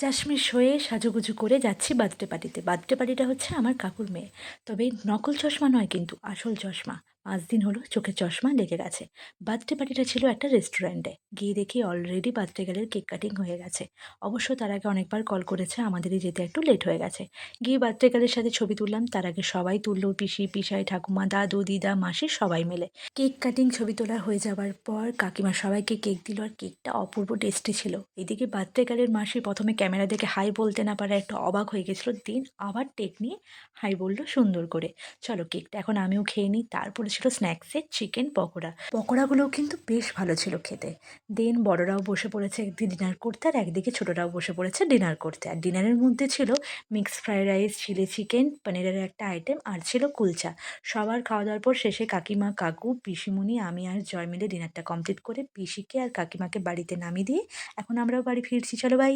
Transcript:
চাশমিশ হয়ে সাজুগুজু করে যাচ্ছি বার্থডে পার্টিতে। বার্থডে পার্টিটা হচ্ছে আমার কাকুর মেয়ে। তবে নকল চশমা নয় কিন্তু, আসল চশমা। ৫ দিন হলো চোখে চশমা লেগে গেছে। বার্থডে পার্টিটা ছিল একটা রেস্টুরেন্টে। গিয়ে দেখি অলরেডি বার্থডে গার্লের কেক কাটিং হয়ে গেছে। অবশ্য তার আগে অনেকবার কল করেছে, আমাদেরই যেতে একটু লেট হয়ে গেছে। গিয়ে বার্থডে গার্লের সাথে ছবি তুললাম। তার আগে সবাই তুললো, পিসি, পিসাই, ঠাকুমা, দাদু, দিদা, মাসি সবাই মিলে। কেক কাটিং, ছবি তোলা হয়ে যাওয়ার পর কাকিমা সবাইকে কেক দিল আর কেকটা অপূর্ব টেস্টি ছিল। এদিকে বার্থডে গার্লের মাসি ১ম এ ক্যামেরা দেখে হাই বলতে না পারায় একটু অবাক হয়ে গেছিল। দেন আবার টেক নিয়ে হাই বলল সুন্দর করে। চলো কেকটা এখন আমিও খেয়ে নিই। তারপরে ছিল স্ন্যাক্সে চিকেন পকোড়া। পকোড়াগুলোও কিন্তু বেশ ভালো ছিল খেতে। দেন বড়রাও বসে পড়েছে একদিকে ডিনার করতে আর একদিকে ছোটরাও বসে পড়েছে ডিনার করতে। আর ডিনারের মধ্যে ছিল mixed fried rice, chilli chicken, পনিরের একটা আইটেম আর ছিল কুলচা। সবার খাওয়া-দাওয়ার পর শেষে কাকিমা, কাকু, পিসিমণি, আমি আর জয় মিলে ডিনারটা কমপ্লিট করে পিসিকে আর কাকিমাকে বাড়িতে নামিয়ে দিয়ে এখন আমরাও বাড়ি ফিরছি। চলো বাই।